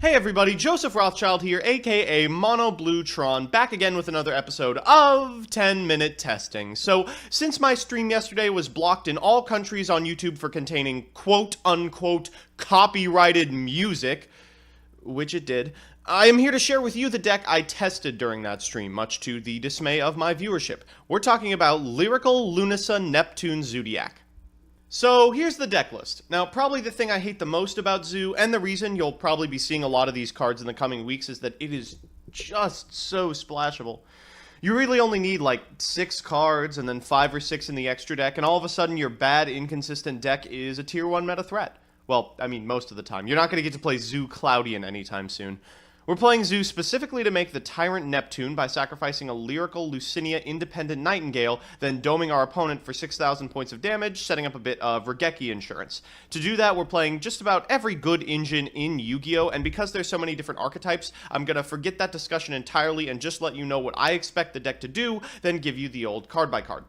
Hey everybody, Joseph Rothschild here, aka Mono Bluetron, back again with another episode of 10-Minute Testing. So, since my stream yesterday was blocked in all countries on YouTube for containing quote-unquote copyrighted music, which it did, I am here to share with you the deck I tested during that stream, much to the dismay of my viewership. We're talking about Lyrical Lucinia Neptune Zodiac. So here's the deck list. Now, probably the thing I hate the most about Zoo, and the reason you'll probably be seeing a lot of these cards in the coming weeks, is that it is just so splashable. You really only need like 6 cards and then 5 or 6 in the extra deck, and all of a sudden your bad, inconsistent deck is a tier 1 meta threat. Well, I mean, most of the time. You're not going to get to play Zoo Cloudian anytime soon. We're playing Zoo specifically to make the Tyrant Neptune by sacrificing a Lyrical Lucinia Independent Nightingale, then doming our opponent for 6,000 points of damage, setting up a bit of Regeki insurance. To do that, we're playing just about every good engine in Yu-Gi-Oh! And because there's so many different archetypes, I'm going to forget that discussion entirely and just let you know what I expect the deck to do, then give you the old card by card.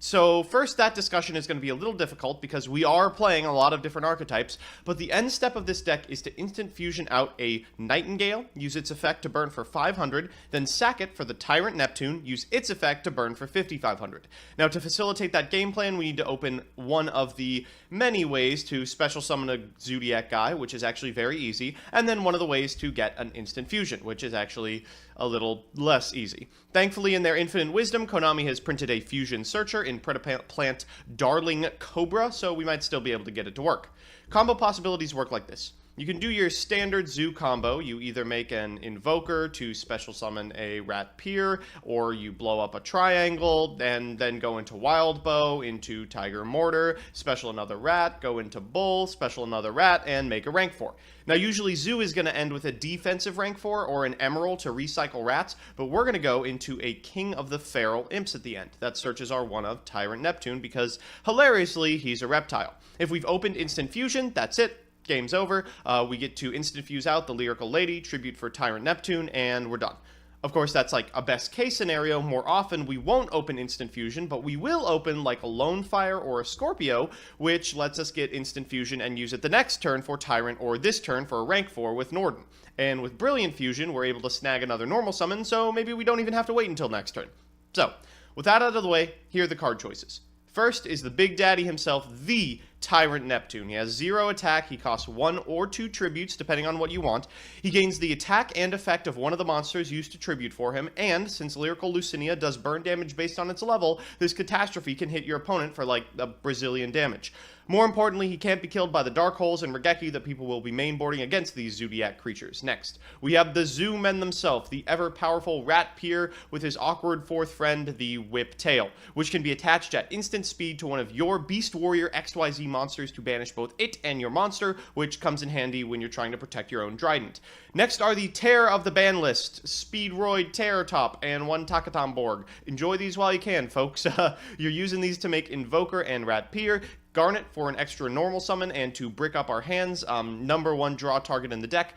So first, that discussion is going to be a little difficult because we are playing a lot of different archetypes, but the end step of this deck is to instant fusion out a Nightingale, use its effect to burn for 500, then sack it for the Tyrant Neptune, use its effect to burn for 5,500. Now, to facilitate that game plan, we need to open one of the many ways to special summon a Zodiac guy, which is actually very easy, and then one of the ways to get an instant fusion, which is actually a little less easy. Thankfully, in their infinite wisdom, Konami has printed a fusion searcher in Predaplant Darling Cobra, so we might still be able to get it to work. Combo possibilities work like this. You can do your standard Zoo combo. You either make an Invoker to special summon a Rat Pier, or you blow up a Triangle, and then go into Wild Bow, into Tiger Mortar, special another Rat, go into Bull, special another Rat, and make a rank 4. Now, usually Zoo is going to end with a defensive rank 4 or an Emerald to recycle rats, but we're going to go into a King of the Feral Imps at the end. That searches our one of Tyrant Neptune because, hilariously, he's a reptile. If we've opened Instant Fusion, that's it. Game's over. We get to instant fuse out the Lyrical Lady, tribute for Tyrant Neptune, and we're done. Of course, that's like a best case scenario. More often, we won't open instant fusion, but we will open like a Lone Fire or a Scorpio, which lets us get instant fusion and use it the next turn for Tyrant, or this turn for a rank 4 with Norden. And with Brilliant Fusion, we're able to snag another normal summon, so maybe we don't even have to wait until next turn. So, with that out of the way, here are the card choices. First is the Big Daddy himself, the Tyrant Neptune. He has 0 attack, he costs 1 or 2 tributes, depending on what you want. He gains the attack and effect of one of the monsters used to tribute for him, and since Lyrical Lucinia does burn damage based on its level, this catastrophe can hit your opponent for like a Brazilian damage. More importantly, he can't be killed by the Dark Holes and Regeki that people will be mainboarding against these Zodiac creatures. Next, we have the Zoo Men themselves, the ever-powerful Rat Pier with his awkward fourth friend, the Whip Tail, which can be attached at instant speed to one of your Beast Warrior XYZ monsters to banish both it and your monster, which comes in handy when you're trying to protect your own Trident. Next are the Terror of the ban list, Speedroid Terror Top, and one Takatomborg. Enjoy these while you can, folks. You're using these to make Invoker and Rat Pier, Garnet for an extra normal summon and to brick up our hands, number 1 draw target in the deck,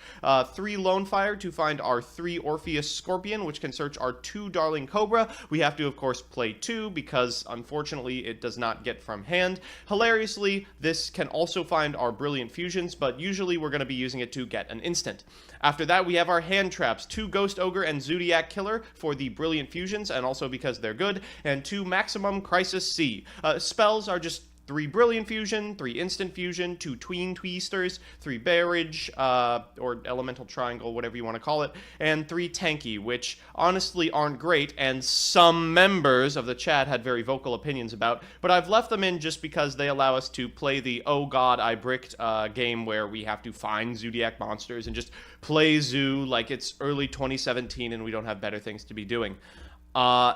3 Lone Fire to find our 3 Orpheus Scorpion, which can search our 2 Darling Cobra. We have to, of course, play 2 because, unfortunately, it does not get from hand. Hilariously, this can also find our Brilliant Fusions, but usually we're going to be using it to get an instant. After that, we have our hand traps, 2 Ghost Ogre and Zodiac Killer for the Brilliant Fusions, and also because they're good, and 2 Maximum Crisis C. Spells are just 3 Brilliant Fusion, 3 Instant Fusion, 2 Tween Tweesters, 3 Barrage, or Elemental Triangle, whatever you want to call it, and 3 Tanky, which honestly aren't great, and some members of the chat had very vocal opinions about, but I've left them in just because they allow us to play the oh god I bricked game where we have to find Zodiac monsters and just play Zoo like it's early 2017 and we don't have better things to be doing.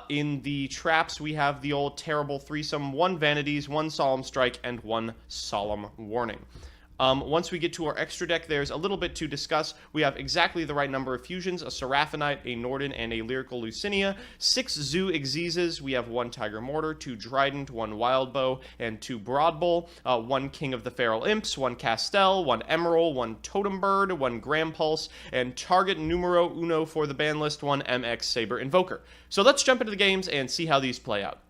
In the traps, we have the old terrible threesome, 1 Vanities, 1 Solemn Strike, and 1 Solemn Warning. Once we get to our extra deck, there's a little bit to discuss. We have exactly the right number of fusions, a Seraphonite, a Norden, and a Lyrical Lucinia, 6 Zoo Exeses, we have 1 Tiger Mortar, 2 Trident, 1 Wild Bow, and 2 Broad Bull, 1 King of the Feral Imps, 1 Castel, 1 Emerald, 1 Totem Bird, 1 Gram Pulse, and target numero uno for the ban list, 1 MX Saber Invoker. So let's jump into the games and see how these play out.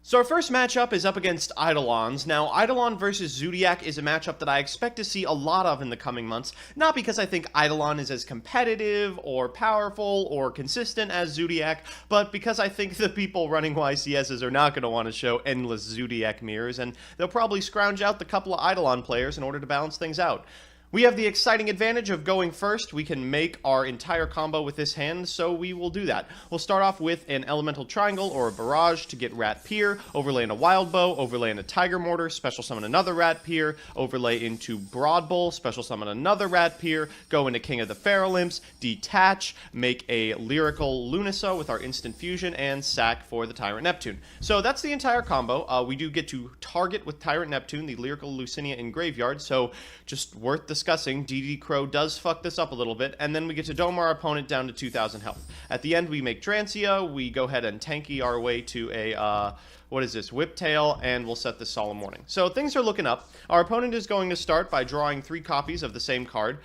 So our first matchup is up against Eidolons. Now, Eidolon versus Zodiac is a matchup that I expect to see a lot of in the coming months, not because I think Eidolon is as competitive or powerful or consistent as Zodiac, but because I think the people running YCSs are not going to want to show endless Zodiac mirrors, and they'll probably scrounge out the couple of Eidolon players in order to balance things out. We have the exciting advantage of going first. We can make our entire combo with this hand, so we will do that. We'll start off with an elemental triangle or a barrage to get Rat Pier, overlay in a wild bow, overlay in a tiger mortar, special summon another Rat Pier, overlay into Broad Bull, special summon another Rat Pier, go into King of the Pharaoh Imps, detach, make a Lyrical Lucinia with our instant fusion, and sack for the Tyrant Neptune. So that's the entire combo. We do get to target with Tyrant Neptune, the Lyrical Lucinia in graveyard, so just worth discussing. DD Crow does fuck this up a little bit, and then we get to dome our opponent down to 2,000 health. At the end, we make Drancia, we go ahead and tanky our way to a, what is this, Whiptail, and we'll set this Solemn Warning. So things are looking up. Our opponent is going to start by drawing 3 copies of the same card,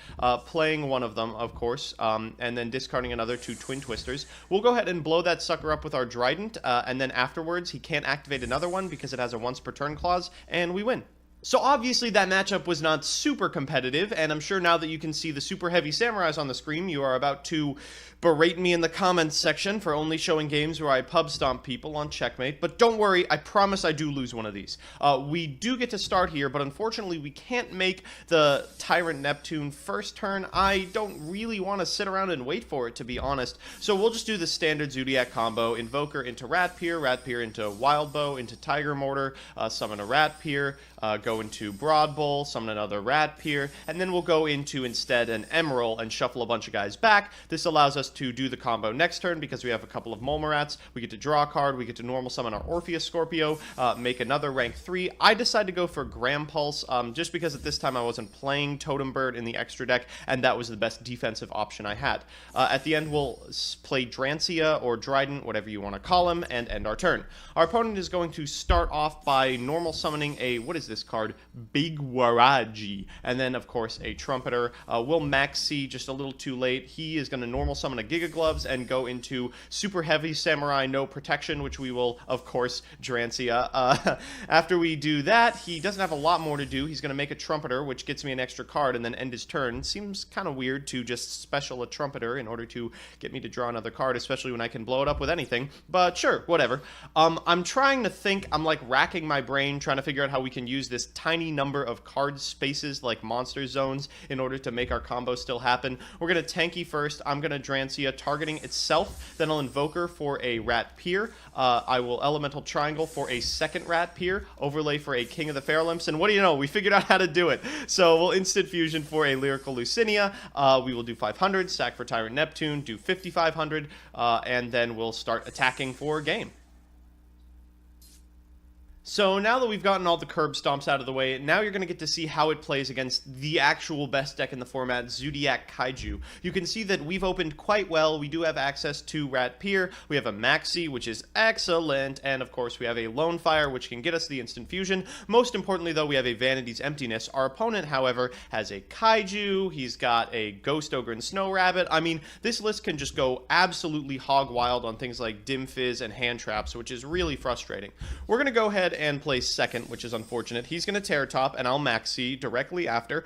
playing one of them, of course, and then discarding another 2 Twin Twisters. We'll go ahead and blow that sucker up with our Trident, and then afterwards, he can't activate another one because it has a once per turn clause, and we win. So obviously that matchup was not super competitive, and I'm sure now that you can see the super heavy samurais on the screen, you are about to berate me in the comments section for only showing games where I pub stomp people on Checkmate, but don't worry, I promise I do lose one of these. We do get to start here, but unfortunately we can't make the Tyrant Neptune first turn. I don't really want to sit around and wait for it, to be honest, so we'll just do the standard Zodiac combo, Invoker into Rat Pier into Wild Bow, into Tiger Mortar, summon a Rat Pier, go into Broad Bull, summon another Rat Pier, and then we'll go into instead an Emerald and shuffle a bunch of guys back. This allows us to do the combo next turn because we have a couple of Molmarats. We get to draw a card, we get to normal summon our Orpheus Scorpio, make another rank 3. I decided to go for Gram Pulse just because at this time I wasn't playing Totem Bird in the extra deck, and that was the best defensive option I had. At the end, we'll play Drancia or Trident, whatever you want to call him, and end our turn. Our opponent is going to start off by normal summoning a, what is this card? Big Waraji, and then of course a Trumpeter. We'll maxi just a little too late. He is going to normal summon a Giga Gloves and go into Super Heavy Samurai No Protection, which we will of course Drancia. After we do that, he doesn't have a lot more to do. He's going to make a Trumpeter, which gets me an extra card, and then end his turn. Seems kind of weird to just special a Trumpeter in order to get me to draw another card, especially when I can blow it up with anything, but sure, whatever. I'm trying to think. I'm like racking my brain trying to figure out how we can use this tiny number of card spaces like monster zones in order to make our combo still happen. We're going to tanky first. I'm going to Drancia targeting itself, then I'll Invoker for a Rat Pier. I will Elemental Triangle for a second Rat Pier, overlay for a King of the Pharaoh Imps, and what do you know, we figured out how to do it. So we'll Instant Fusion for a Lyrical Lucinia. We will do 500, sack for Tyrant Neptune, do 5,500, and then we'll start attacking for game. So now that we've gotten all the curb stomps out of the way, now you're going to get to see how it plays against the actual best deck in the format, Zodiac Kaiju. You can see that we've opened quite well. We do have access to Rat Pier, we have a Maxi, which is excellent, and of course we have a Lone Fire, which can get us the instant fusion. Most importantly though, we have a Vanity's Emptiness. Our opponent, however, has a Kaiju, he's got a Ghost Ogre and Snow Rabbit. I mean, this list can just go absolutely hog wild on things like Dim Fizz and Hand Traps, which is really frustrating. We're going to go ahead and play second, which is unfortunate. He's going to Terror Top, and I'll Maxi directly after.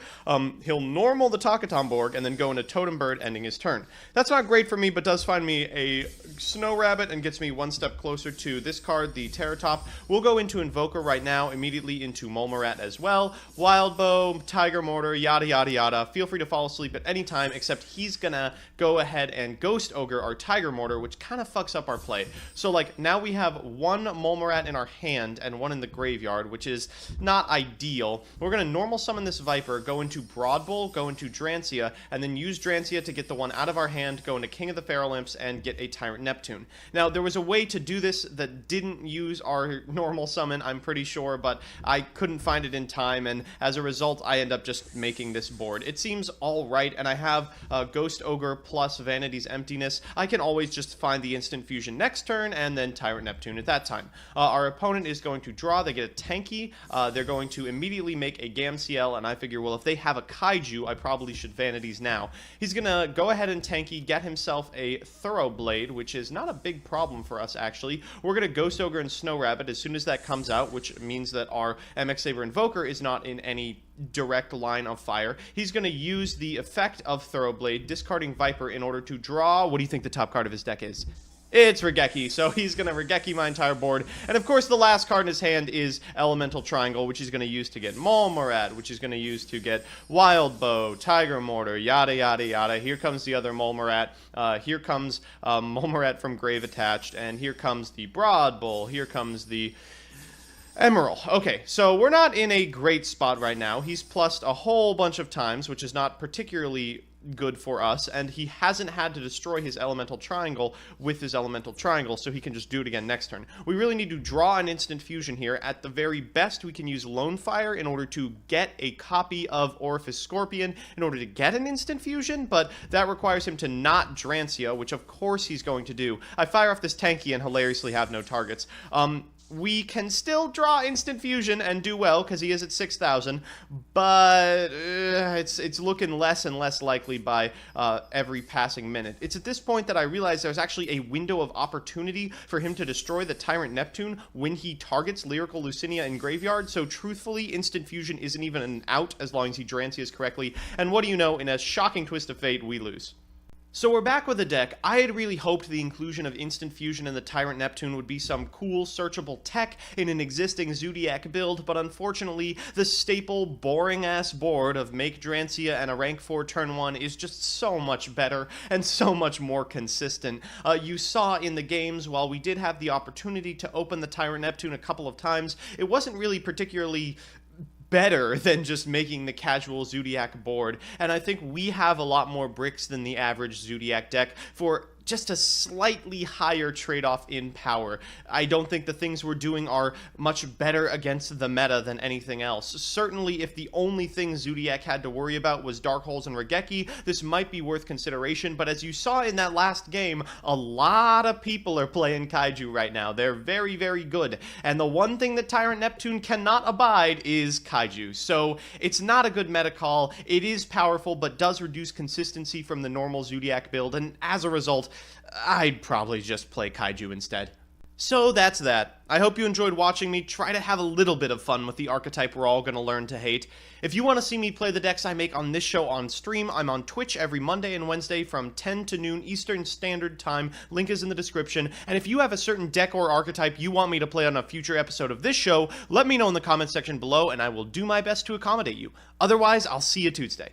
He'll normal the Takatomborg, and then go into Totem Bird, ending his turn. That's not great for me, but does find me a Snow Rabbit, and gets me one step closer to this card, the Terror Top. We'll go into Invoker right now, immediately into Molmarat as well. Wild Bow, Tiger Mortar, yada yada yada. Feel free to fall asleep at any time, except he's gonna go ahead and Ghost Ogre our Tiger Mortar, which kind of fucks up our play. So like, now we have one Molmarat in our hand, and one in the graveyard, which is not ideal. We're going to normal summon this Viper, go into Broad Bull, go into Drancia, and then use Drancia to get the one out of our hand, go into King of the Pharaoh Imps, and get a Tyrant Neptune. Now, there was a way to do this that didn't use our normal summon, I'm pretty sure, but I couldn't find it in time, and as a result, I end up just making this board. It seems alright, and I have Ghost Ogre plus Vanity's Emptiness. I can always just find the instant fusion next turn, and then Tyrant Neptune at that time. Our opponent is going to to draw, they get a Tanky, they're going to immediately make a Gamciel, and I figure, well, if they have a Kaiju, I probably should Vanities now. He's gonna go ahead and Tanky, get himself a Thoroughblade, which is not a big problem for us, actually. We're gonna Ghost Ogre and Snow Rabbit as soon as that comes out, which means that our MX Saber Invoker is not in any direct line of fire. He's going to use the effect of Thoroughblade, discarding Viper in order to draw. What do you think the top card of his deck is? It's Regeki, so he's going to Regeki my entire board. And of course, the last card in his hand is Elemental Triangle, which he's going to use to get Molmorat, which he's going to use to get Wild Bow, Tiger Mortar, yada yada yada. Here comes the other Molmorat. Here comes Molmorat from Grave Attached, and here comes the Broad Bull. Here comes the Emerald. Okay, so we're not in a great spot right now. He's plussed a whole bunch of times, which is not particularly good for us, and he hasn't had to destroy his Elemental Triangle with his Elemental Triangle, so he can just do it again next turn. We really need to draw an instant fusion here. At the very best, we can use Lone Fire in order to get a copy of Orifice Scorpion in order to get an instant fusion, but that requires him to not Drancia, which of course he's going to do. I fire off this Tanky and hilariously have no targets. We can still draw instant fusion and do well because he is at 6,000, but it's looking less and less likely by every passing minute. It's at this point that I realize there's actually a window of opportunity for him to destroy the Tyrant Neptune when he targets Lyrical Lucinia in Graveyard, so truthfully, instant fusion isn't even an out as long as he Drancias correctly, and what do you know, in a shocking twist of fate, we lose. So we're back with the deck. I had really hoped the inclusion of Instant Fusion in the Tyrant Neptune would be some cool, searchable tech in an existing Zodiac build, but unfortunately, the staple, boring-ass board of Make Drancia and a rank 4 turn 1 is just so much better and so much more consistent. You saw in the games, while we did have the opportunity to open the Tyrant Neptune a couple of times, it wasn't really particularly better than just making the casual Zodiac board, and I think we have a lot more bricks than the average Zodiac deck for just a slightly higher trade-off in power. I don't think the things we're doing are much better against the meta than anything else. Certainly, if the only thing Zodiac had to worry about was Dark Holes and Regeki, this might be worth consideration, but as you saw in that last game, a lot of people are playing Kaiju right now. They're very, very good, and the one thing that Tyrant Neptune cannot abide is Kaiju, so it's not a good meta call. It is powerful, but does reduce consistency from the normal Zodiac build, and as a result, I'd probably just play Kaiju instead. So that's that. I hope you enjoyed watching me try to have a little bit of fun with the archetype we're all going to learn to hate. If you want to see me play the decks I make on this show on stream, I'm on Twitch every Monday and Wednesday from 10 to noon Eastern Standard Time. Link is in the description. And if you have a certain deck or archetype you want me to play on a future episode of this show, let me know in the comments section below and I will do my best to accommodate you. Otherwise, I'll see you Tuesday.